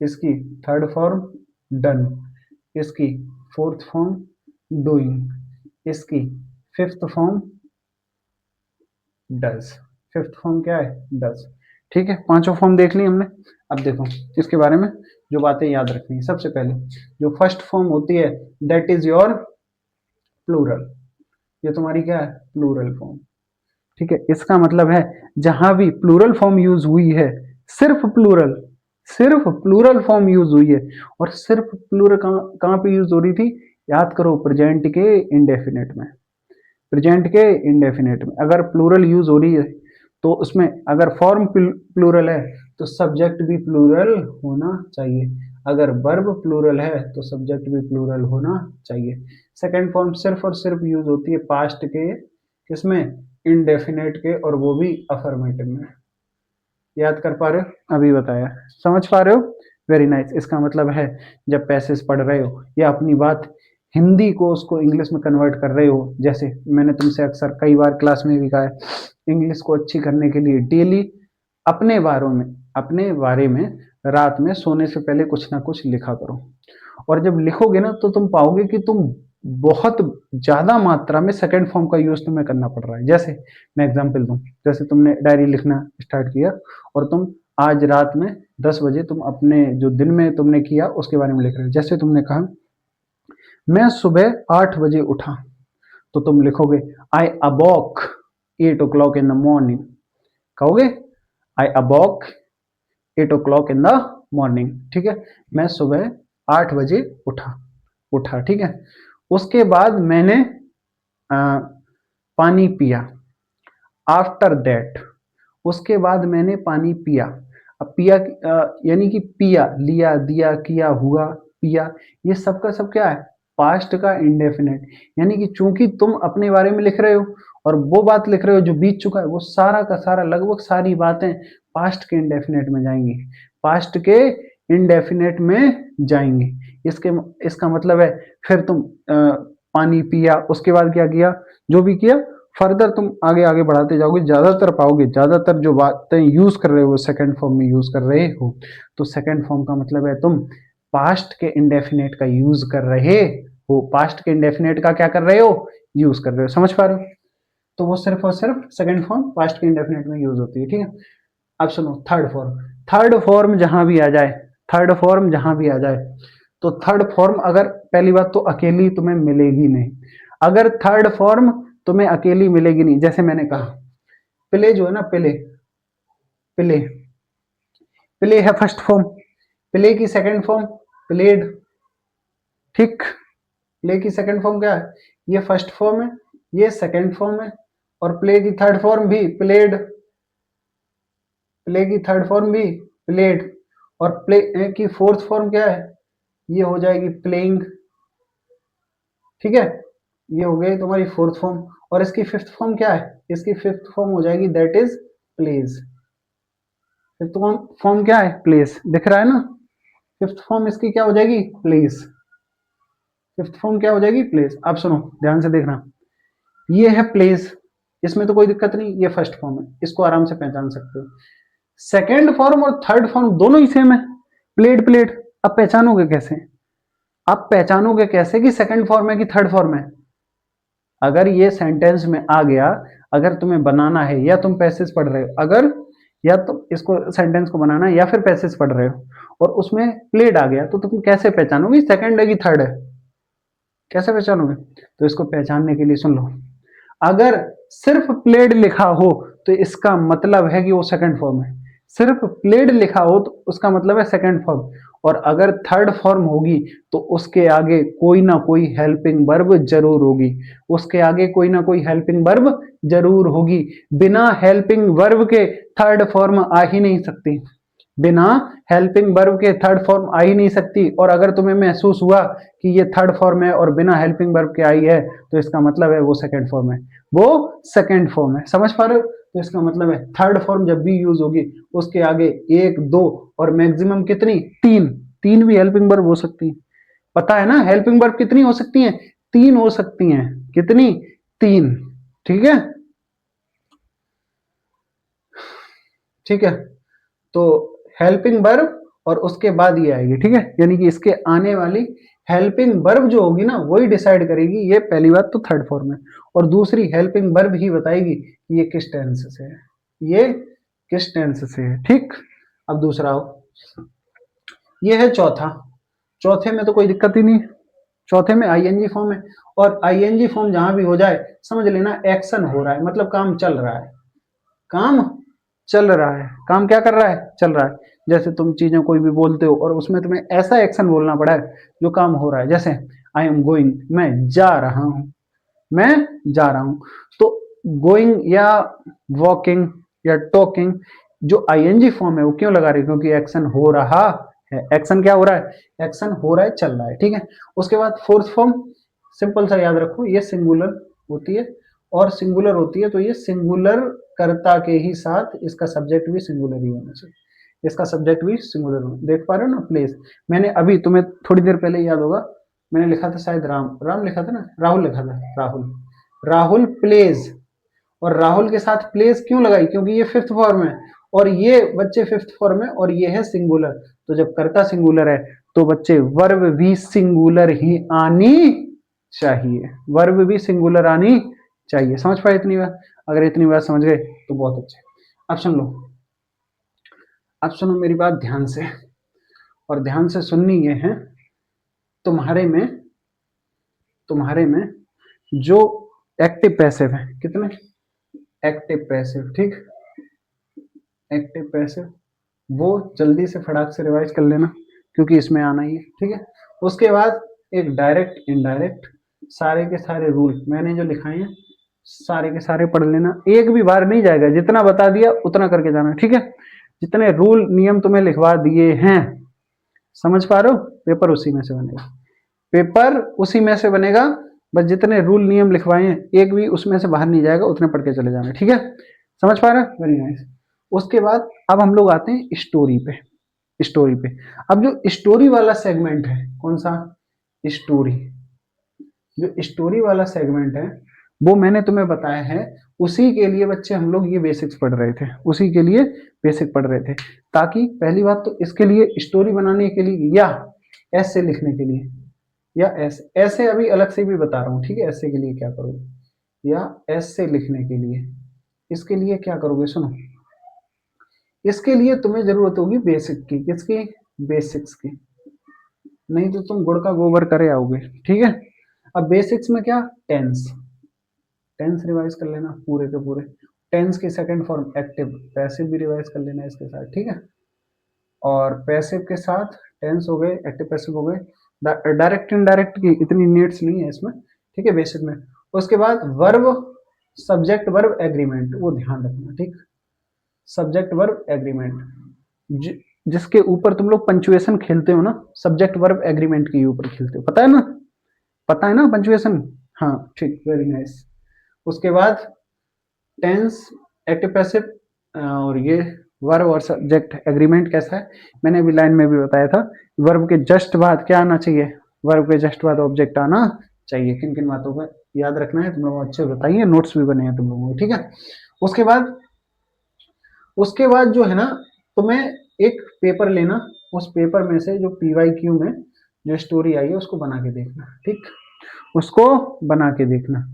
इसकी थर्ड फॉर्म डन, इसकी फोर्थ फॉर्म डूइंग, इसकी fifth form does. Fifth form क्या है? डज। ठीक है, पांचों फॉर्म देख ली हमने। अब देखो इसके बारे में जो बातें याद रखनी है। सबसे पहले जो फर्स्ट फॉर्म होती है, दैट इज योर प्लूरल। ये तुम्हारी क्या है? Plural form. ठीक है, इसका मतलब है जहां भी प्लूरल फॉर्म यूज हुई है, सिर्फ प्लूरल, सिर्फ प्लूरल फॉर्म यूज हुई है। और सिर्फ प्लूरल कहाँ कहाँ पे यूज हो रही थी? याद करो, प्रेजेंट के इंडेफिनेट में। प्रेजेंट के इंडेफिनेट में अगर प्लूरल यूज हो रही है, तो उसमें अगर फॉर्म प्लूरल है तो सब्जेक्ट भी प्लूरल होना चाहिए। अगर वर्ब प्लूरल है तो सब्जेक्ट भी प्लूरल होना चाहिए। सेकंड फॉर्म सिर्फ और सिर्फ यूज होती है पास्ट के, किसमें? इनडेफिनेट के, और वो भी अफर्मेटिव में। याद कर पा रहे हो? अभी बताया, समझ पा रहे हो? Very nice. इसका मतलब है जब पैसेज पढ़ रहे हो या अपनी बात हिंदी को उसको इंग्लिश में कन्वर्ट कर रहे हो, जैसे मैंने तुमसे अक्सर कई बार क्लास में भी कहा है, इंग्लिश को अच्छी करने के लिए डेली अपने बारों में, अपने बारे में रात में सोने से पहले कुछ ना कुछ लिखा करो। और जब लिखोगे ना, तो तुम पाओगे कि तुम बहुत ज्यादा मात्रा में सेकंड फॉर्म का यूज तुम्हें करना पड़ रहा है। जैसे मैं एग्जांपल दूं, जैसे तुमने डायरी लिखना स्टार्ट किया, और तुम आज रात में 10 बजे तुम अपने जो दिन में तुमने किया उसके बारे में लिख रहे हो। जैसे तुमने कहा मैं सुबह 8 बजे उठा, तो तुम लिखोगे आई अबॉक 8 o'clock इन द मॉर्निंग। कहोगे आई अबॉक 8 o'clock इन द मॉर्निंग। ठीक है, मैं सुबह 8 बजे उठा, उठा, ठीक है। उसके बाद मैंने पानी पिया। आफ्टर दैट, उसके बाद मैंने पानी पिया। अब पिया यानी कि पिया, लिया, दिया, किया, हुआ, पिया, ये सब का सब क्या है? पास्ट का इंडेफिनेट। यानी कि चूंकि तुम अपने बारे में लिख रहे हो और वो बात लिख रहे हो जो बीत चुका है, वो सारा का सारा, लगभग सारी बातें पास्ट के इंडेफिनेट में जाएंगी, पास्ट के इंडेफिनेट में जाएंगी। इसके इसका मतलब है फिर तुम पानी पिया, उसके बाद क्या किया, जो भी किया, फर्दर तुम आगे आगे बढ़ाते जाओगे, ज्यादातर पाओगे, ज्यादातर जो बातें यूज कर रहे हो सेकंड फॉर्म में यूज कर रहे हो। तो सेकंड फॉर्म का मतलब है तुम पास्ट के इंडेफिनेट का यूज कर रहे हो, पास्ट के इंडेफिनेट का क्या कर रहे हो? यूज कर रहे हो। समझ पा रहे हो? तो वो सिर्फ और सिर्फ सेकंड फॉर्म पास्ट के इंडेफिनेट में यूज होती है, ठीक है। अब सुनो थर्ड फॉर्म। थर्ड फॉर्म जहां भी आ जाए, थर्ड फॉर्म जहां भी आ जाए, तो थर्ड फॉर्म अगर, पहली बात तो अकेली तुम्हें मिलेगी नहीं। अगर थर्ड फॉर्म तुम्हें अकेली मिलेगी नहीं, जैसे मैंने कहा प्ले जो है ना, प्ले, प्ले, प्ले है फर्स्ट फॉर्म। प्ले की सेकंड फॉर्म प्लेड। ठीक, प्ले की सेकंड फॉर्म क्या है? ये फर्स्ट फॉर्म है, ये सेकंड फॉर्म है। और प्ले की थर्ड फॉर्म भी प्लेड, प्ले की थर्ड फॉर्म भी प्लेड। और प्ले की फोर्थ फॉर्म क्या है? ये हो जाएगी प्लेइंग। ठीक है, ये हो गई तुम्हारी फोर्थ फॉर्म। और इसकी फिफ्थ फॉर्म क्या है? इसकी फिफ्थ फॉर्म हो जाएगी that is plays. Fifth form क्या है? प्लेस। दिख रहा है ना? फिफ्थ फॉर्म इसकी क्या हो जाएगी? प्लेस। फिफ्थ फॉर्म क्या हो जाएगी? प्लेस। अब सुनो ध्यान से देखना, ये है प्लेस, इसमें तो कोई दिक्कत नहीं, ये फर्स्ट फॉर्म है, इसको आराम से पहचान सकते हो। सेकेंड फॉर्म और थर्ड फॉर्म दोनों ही सेम है, प्लेट प्लेट। अब पहचानोगे कैसे? आप पहचानोगे कैसे कि सेकंड फॉर्म है कि थर्ड फॉर्म है? अगर ये सेंटेंस में आ गया, अगर तुम्हें बनाना है या तुम पैसेज पढ़ रहे हो, अगर या तो इसको सेंटेंस को बनाना है या फिर पैसेज पढ़ रहे हो और उसमें प्लेड आ गया, तो तुम कैसे पहचानोगे सेकंड है कि थर्ड है? कैसे पहचानोगे? तो इसको पहचानने के लिए सुन लो, अगर सिर्फ प्लेड लिखा हो तो इसका मतलब है कि वो सेकंड फॉर्म है। सिर्फ प्लेड लिखा हो तो उसका मतलब है सेकंड फॉर्म। और अगर थर्ड फॉर्म होगी तो उसके आगे कोई ना कोई हेल्पिंग वर्ब जरूर होगी। उसके आगे कोई ना कोई हेल्पिंग वर्ब जरूर होगी। बिना हेल्पिंग वर्ब के थर्ड फॉर्म आ ही नहीं सकती। बिना हेल्पिंग वर्ब के थर्ड फॉर्म आ ही नहीं सकती। और अगर तुम्हें महसूस हुआ कि ये थर्ड फॉर्म है और बिना हेल्पिंग वर्ब के आई है, तो इसका मतलब है वो सेकंड फॉर्म है। वो सेकंड फॉर्म है। समझ पा रहे हो? तो इसका मतलब है थर्ड फॉर्म जब भी यूज होगी उसके आगे एक, दो और मैक्सिमम कितनी? तीन। तीन भी हेल्पिंग वर्ब हो सकती है। पता है ना हेल्पिंग वर्ब कितनी हो सकती है? तीन हो सकती हैं। कितनी? तीन। ठीक है, ठीक है। तो हेल्पिंग वर्ब और उसके बाद ये आएगी। ठीक है, यानी कि इसके आने वाली हेल्पिंग वर्ब जो होगी ना वही डिसाइड करेगी। ये पहली बात तो थर्ड फॉर्म है। और दूसरी हेल्पिंग वर्ब ही बताएगी कि ये किस टेंस से है, ये किस टेंस से है। ठीक, अब दूसरा हो, ये है चौथा। चौथे में तो कोई दिक्कत ही नहीं। चौथे में आईएनजी फॉर्म है। और आईएनजी फॉर्म जहां भी हो जाए समझ लेना एक्शन हो रहा है, मतलब काम चल रहा है। काम चल रहा है। काम क्या कर रहा है? चल रहा है। जैसे तुम चीजें कोई भी बोलते हो और उसमें तुम्हें ऐसा एक्शन बोलना पड़ा है जो काम हो रहा है। जैसे आई एम गोइंग, मैं जा रहा हूं, मैं जा रहा हूं। तो गोइंग या वॉकिंग या टॉकिंग, जो आईएनजी फॉर्म है वो क्यों लगा रही है? क्योंकि एक्शन हो रहा है। एक्शन क्या हो रहा है? एक्शन हो रहा है, चल रहा है। ठीक है, उसके बाद फोर्थ फॉर्म सिंपल सा याद रखो, ये सिंगुलर होती है। और सिंगुलर होती है तो ये सिंगुलर कर्ता के ही साथ इसका सब्जेक्ट भी सिंगुलर ही होना चाहिए। इसका सब्जेक्ट भी सिंगुलर होना। देख पा रहे हो ना प्लेस? मैंने अभी तुम्हें थोड़ी देर पहले याद होगा, मैंने लिखा था शायद राम, राम लिखा था ना, राहुल लिखा था, राहुल। राहुल प्लेज। और राहुल के साथ प्लेस क्यों लगाई? क्योंकि ये फिफ्थ फॉर्म है और ये बच्चे फिफ्थ फॉर्म है और ये है सिंगुलर। तो जब कर्ता सिंगुलर है तो बच्चे वर्ब भी सिंगुलर ही आनी चाहिए। वर्ब भी सिंगुलर आनी चाहिए। समझ पाए इतनी बात? अगर इतनी बात समझ गए तो बहुत अच्छे। अब सुन लो, अब सुनो मेरी बात ध्यान से, और ध्यान से सुननी ये है। तुम्हारे में, तुम्हारे में जो एक्टिव पैसिव है, कितने एक्टिव पैसिव? ठीक, एक्टिव पैसिव वो जल्दी से फटाक से रिवाइज कर लेना क्योंकि इसमें आना ही है। ठीक है, उसके बाद एक डायरेक्ट इनडायरेक्ट, सारे के सारे रूल मैंने जो लिखाए हैं सारे के सारे पढ़ लेना। एक भी बार नहीं जाएगा, जितना बता दिया उतना करके जाना। ठीक है, जितने रूल नियम तुम्हें लिखवा दिए हैं, समझ पा रहे हो? पेपर उसी में से बनेगा। पेपर उसी में से बनेगा। बस जितने रूल नियम लिखवाए हैं एक भी उसमें से बाहर नहीं जाएगा, उतने पढ़ के चले जाना। ठीक है, समझ पा रहे हो? Very nice. उसके बाद अब हम लोग आते हैं स्टोरी पे। स्टोरी पे, अब जो स्टोरी वाला सेगमेंट है, कौन सा? स्टोरी। जो स्टोरी वाला सेगमेंट है वो मैंने तुम्हें बताया है, उसी के लिए बच्चे हम लोग ये बेसिक्स पढ़ रहे थे। उसी के लिए बेसिक पढ़ रहे थे, ताकि पहली बात तो इसके लिए स्टोरी बनाने के लिए या ऐसे लिखने के लिए, या ऐसे ऐसे अभी अलग से भी बता रहा हूँ। ठीक है, ऐसे के लिए क्या करोगे या ऐसे लिखने के लिए, इसके लिए क्या करोगे? सुनो, इसके लिए तुम्हें जरूरत होगी बेसिक की। किसकी? बेसिक्स की। नहीं तो तुम गुड़ का गोबर करे आओगे। ठीक है, अब बेसिक्स में क्या? टेंस। टेंस रिवाइज कर लेना पूरे के पूरे। टेंस की सेकंड फॉर्म एक्टिव, पैसिव भी रिवाइज कर लेना इसके साथ। ठीक है, और पैसिव के साथ टेंस हो गए, एक्टिव पैसिव हो गए। डायरेक्ट इनडायरेक्ट की इतनी नीड्स नहीं है इसमें। ठीक है, बेसिक में। उसके बाद वर्ब, सब्जेक्ट वर्ब एग्रीमेंट, वो ध्यान रखना। ठीक, सब्जेक्ट वर्ब एग्रीमेंट, जिसके ऊपर तुम लोग पंचुएशन खेलते हो ना, सब्जेक्ट वर्ब एग्रीमेंट के ऊपर खेलते हो, पता है ना? पता है ना पंचुएशन? हाँ, ठीक, वेरी नाइस। उसके बाद टेंस, एक्टिव पैसिव और ये वर्ब और सब्जेक्ट एग्रीमेंट कैसा है मैंने अभी लाइन में भी बताया था। वर्ब के जस्ट बाद क्या आना चाहिए? वर्ब के जस्ट बाद ऑब्जेक्ट आना चाहिए। किन किन बातों को याद रखना है तुम लोग अच्छे बताइए, नोट्स भी बने हैं तुम लोगों को। ठीक है, उसके बाद, उसके बाद जो है ना, तुम्हें एक पेपर लेना। उस पेपर में से जो पीवाईक्यू में जो स्टोरी आई है उसको बना के देखना, ठीक, उसको बना के देखना,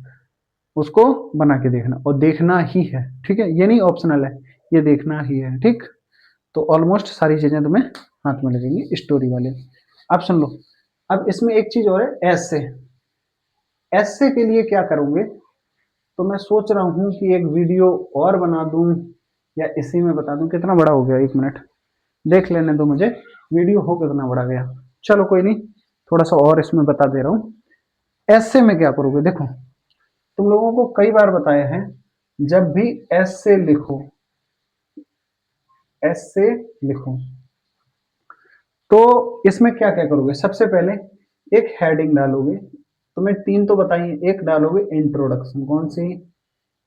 उसको बना के देखना, और देखना ही है, ठीक है, ये नहीं ऑप्शनल है, ये देखना ही है, ठीक। तो ऑलमोस्ट सारी चीजें तुम्हें हाथ में लगेंगी स्टोरी वाले। अब सुन लो, अब इसमें एक चीज और है, ऐसे। ऐसे के लिए क्या करोगे, तो मैं सोच रहा हूँ कि एक वीडियो और बना दूं या इसी में बता दूं। कितना बड़ा हो गया, 1 मिनट देख लेने दो मुझे, वीडियो हो कितना बड़ा गया। चलो कोई नहीं, थोड़ा सा और इसमें बता दे रहा हूँ। ऐसे में क्या करोगे, देखो तुम लोगों को कई बार बताया है, जब भी ऐसे लिखो, ऐसे लिखो, तो इसमें क्या क्या करोगे, सबसे पहले एक हेडिंग डालोगे। तुम्हें 3 तो बताइए, एक डालोगे इंट्रोडक्शन, कौन सी,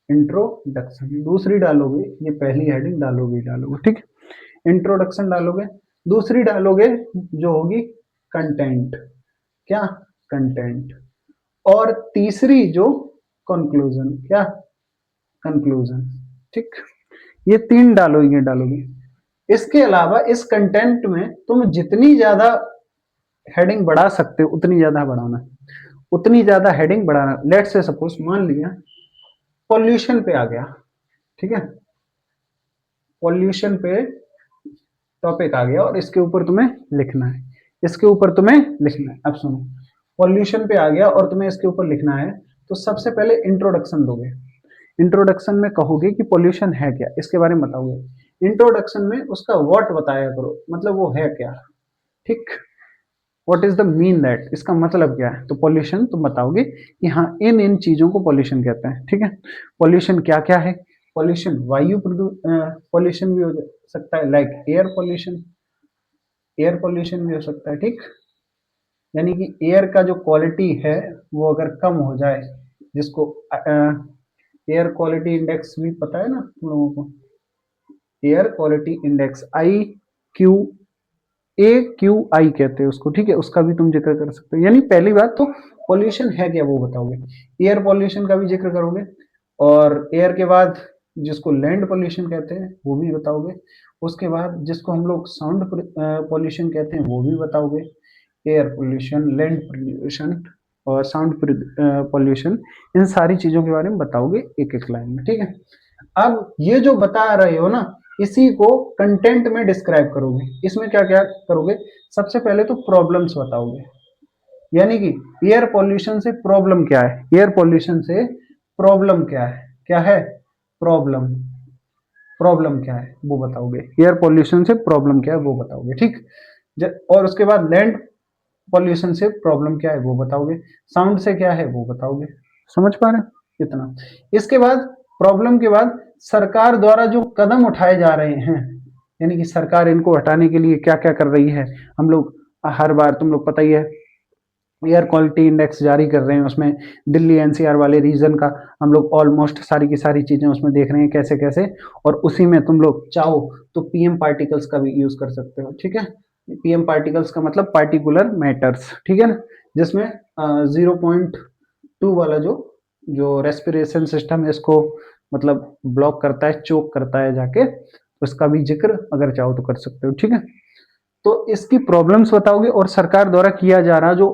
इंट्रोडक्शन। दूसरी डालोगे, ये पहली हेडिंग डालोगे डालोगे, ठीक, इंट्रोडक्शन डालोगे। दूसरी डालोगे जो होगी कंटेंट, क्या, कंटेंट। और तीसरी जो कंक्लूजन, क्या, कंक्लूजन, ठीक। ये 3 डालोगे डालोगे। इसके अलावा इस कंटेंट में तुम जितनी ज्यादा हेडिंग बढ़ा सकते हो उतनी ज्यादा बढ़ाना, उतनी ज्यादा हेडिंग बढ़ाना। लेट से सपोज मान लिया पॉल्यूशन पे आ गया, ठीक है, पॉल्यूशन पे टॉपिक आ गया और इसके ऊपर तुम्हें लिखना है, इसके ऊपर तुम्हें लिखना है। अब सुनो, पॉल्यूशन पे आ गया और तुम्हें इसके ऊपर लिखना है, तो सबसे पहले इंट्रोडक्शन दोगे। इंट्रोडक्शन में कहोगे कि पॉल्यूशन है क्या, इसके बारे में बताओगे। इंट्रोडक्शन में उसका व्हाट बताया करो, मतलब वो है क्या, ठीक, what is the mean that, इसका मतलब क्या है। तो पॉल्यूशन तुम बताओगे कि हाँ इन इन चीजों को पॉल्यूशन कहते हैं, ठीक है। पॉल्यूशन क्या क्या है, पॉल्यूशन वायु पॉल्यूशन भी हो सकता है, like air pollution, air pollution भी हो सकता है, ठीक। यानी कि एयर का जो क्वालिटी है वो अगर कम हो जाए, जिसको एयर क्वालिटी इंडेक्स भी पता है ना तुम लोगों को, एयर क्वालिटी इंडेक्स, AQI कहते हैं उसको, ठीक है, उसका भी तुम जिक्र कर सकते हो। यानी पहली बात तो पॉल्यूशन है क्या वो बताओगे, एयर पॉल्यूशन का भी जिक्र करोगे, और एयर के बाद जिसको लैंड पॉल्यूशन कहते हैं वो भी बताओगे, उसके बाद जिसको हम लोग साउंड पॉल्यूशन कहते हैं वो भी बताओगे। एयर पोल्यूशन, लैंड पोल्यूशन और साउंड पोल्यूशन, इन सारी चीजों के बारे में बताओगे एक एक लाइन में, ठीक है। अब ये जो बता रहे हो ना, इसी को कंटेंट में डिस्क्राइब करोगे। इसमें क्या क्या करोगे, सबसे पहले तो प्रॉब्लम्स बताओगे, यानी कि एयर पॉल्यूशन से प्रॉब्लम क्या है, एयर पॉल्यूशन से प्रॉब्लम क्या है, क्या है प्रॉब्लम, प्रॉब्लम क्या है वो बताओगे, एयर पॉल्यूशन से प्रॉब्लम क्या है वो बताओगे, ठीक। और उसके बाद लैंड पॉल्यूशन से प्रॉब्लम क्या है वो बताओगे, साउंड से क्या है वो बताओगे। समझ पा रहे हो इतना। इसके बाद प्रॉब्लम के बाद सरकार द्वारा जो कदम उठाए जा रहे हैं, यानी कि सरकार इनको हटाने के लिए क्या क्या कर रही है। हम लोग हर बार, तुम लोग पता ही है, एयर क्वालिटी इंडेक्स जारी कर रहे हैं, उसमें दिल्ली एनसीआर वाले रीजन का हम लोग ऑलमोस्ट सारी की सारी चीजें उसमें देख रहे हैं कैसे कैसे। और उसी में तुम लोग चाहो तो पीएम पार्टिकल्स का भी यूज कर सकते हो, ठीक है। पीएम पार्टिकल्स का मतलब पार्टिकुलर मैटर्स, ठीक है ना, जिसमें 0.2 वाला जो जो रेस्पिरेशन सिस्टम है इसको मतलब ब्लॉक करता है, चोक करता है जाके, उसका भी जिक्र अगर चाहो तो कर सकते हो, ठीक है। तो इसकी प्रॉब्लम्स बताओगे और सरकार द्वारा किया जा रहा जो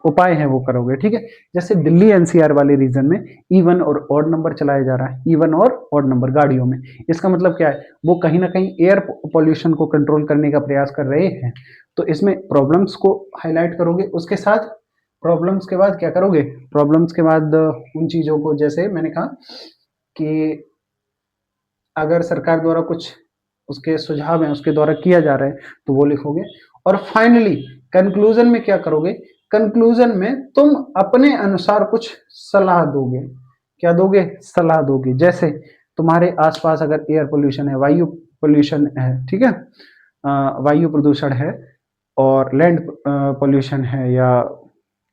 उपाय है वो करोगे, ठीक है। जैसे दिल्ली एनसीआर वाले रीजन में इवन और ऑड नंबर चलाया जा रहा है, इवन और ऑड नंबर गाड़ियों में। इसका मतलब क्या है, वो कहीं ना कहीं एयर पॉल्यूशन को कंट्रोल करने का प्रयास कर रहे हैं। तो इसमें प्रॉब्लम्स को हाईलाइट करोगे, उसके साथ प्रॉब्लम्स के बाद क्या करोगे, प्रॉब्लम्स के बाद उन चीजों को, जैसे मैंने कहा कि अगर सरकार द्वारा कुछ उसके सुझाव हैं उसके द्वारा किया जा रहा है तो वो लिखोगे। और फाइनली कंक्लूजन में क्या करोगे, कंक्लूजन में तुम अपने अनुसार कुछ सलाह दोगे। क्या दोगे, सलाह दोगे। जैसे तुम्हारे आसपास अगर एयर पोल्यूशन है, वायु पोल्यूशन है, ठीक है, वायु प्रदूषण है, और लैंड पोल्यूशन है, या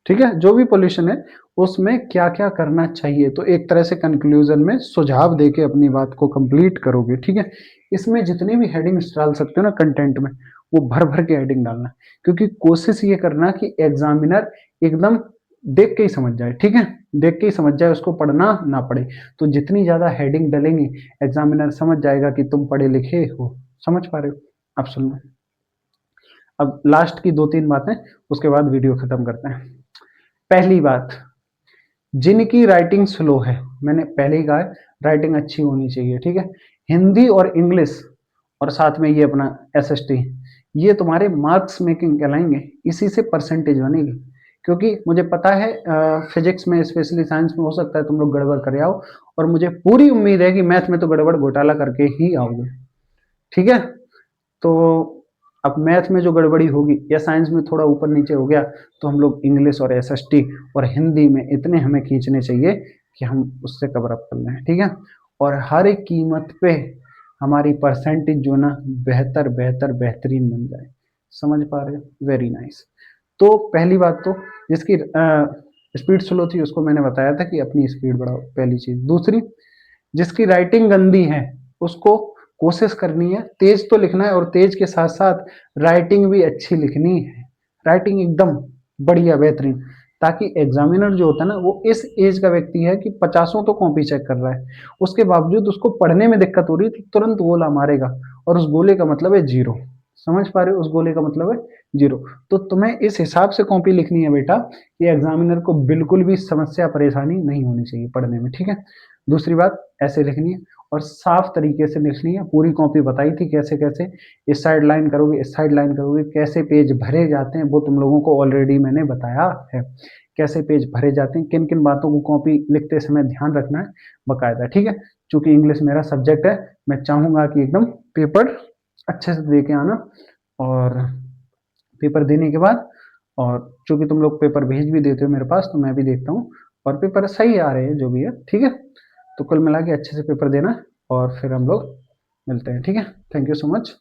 ठीक है जो भी पोल्यूशन है, उसमें क्या क्या करना चाहिए। तो एक तरह से कंक्लूजन में सुझाव देके अपनी बात को कंप्लीट करोगे, ठीक है। इसमें जितनी भी हेडिंग्स डाल सकते हो ना कंटेंट में, वो भर भर के हेडिंग डालना, क्योंकि कोशिश ये करना कि एग्जामिनर एकदम देख के ही समझ जाए, ठीक है, देख के ही समझ जाए, उसको पढ़ना ना पड़े। तो जितनी ज्यादा हेडिंग डलेंगी एग्जामिनर समझ जाएगा कि तुम पढ़े लिखे हो। समझ पा रहे हो, आप सुनो। अब लास्ट की 2-3 बातें, उसके बाद वीडियो खत्म करते हैं। पहली बात, जिनकी राइटिंग स्लो है, मैंने पहले ही कहा है राइटिंग अच्छी होनी चाहिए, ठीक है। हिंदी और इंग्लिश और साथ में ये अपना एसएसटी, ये तुम्हारे मार्क्स मेकिंग कहलाएंगे, इसी से परसेंटेज बनेगी। क्योंकि मुझे पता है फिजिक्स में स्पेशली साइंस में हो सकता है तुम लोग गड़बड़ कर आओ, और मुझे पूरी उम्मीद है कि मैथ में तो गड़बड़ घोटाला करके ही आओगे, ठीक है। तो अब मैथ में जो गड़बड़ी होगी या साइंस में थोड़ा ऊपर नीचे हो गया, तो हम लोग इंग्लिश और एसएसटी और हिंदी में इतने हमें खींचने चाहिए कि हम उससे कवर अप कर लें, ठीक है। और हर एक कीमत पे हमारी परसेंटेज जो ना बेहतर बेहतर बेहतरीन बन जाए। समझ पा रहे हो? Very nice. तो पहली बात तो जिसकी स्पीड स्लो थी उसको मैंने बताया था कि अपनी स्पीड बढ़ाओ, पहली चीज। दूसरी, जिसकी राइटिंग गंदी है उसको कोशिश करनी है तेज तो लिखना है, और तेज के साथ साथ राइटिंग भी अच्छी लिखनी है, राइटिंग एकदम बढ़िया बेहतरीन, ताकि एग्जामिनर जो होता है ना वो इस एज का व्यक्ति है कि पचासों तो कॉपी चेक कर रहा है, उसके बावजूद उसको पढ़ने में दिक्कत हो रही है तो तुरंत गोला मारेगा, और उस गोले का मतलब है जीरो। समझ पा रहे हो? उस गोले का मतलब है जीरो। तो तुम्हें इस हिसाब से कॉपी लिखनी है बेटा कि एग्जामिनर को बिल्कुल भी समस्या परेशानी नहीं होनी चाहिए पढ़ने में, ठीक है। दूसरी बात, ऐसे लिखनी है और साफ तरीके से लिखनी है। पूरी कॉपी बताई थी कैसे कैसे इस साइड लाइन करोगे, इस साइड लाइन करोगे, कैसे पेज भरे जाते हैं वो तुम लोगों को ऑलरेडी मैंने बताया है, कैसे पेज भरे जाते हैं, किन किन बातों को कॉपी लिखते समय ध्यान रखना है बकायदा, ठीक है। चूंकि इंग्लिश मेरा सब्जेक्ट है, मैं चाहूंगा कि एकदम पेपर अच्छे से दे के आना, और पेपर देने के बाद, और चूंकि तुम लोग पेपर भेज भी देते हो मेरे पास तो मैं भी देखता हूँ, और पेपर सही आ रहे हैं जो भी है, ठीक है। तो कुल मिला के अच्छे से पेपर देना, और फिर हम लोग मिलते हैं, ठीक है। Thank you so much.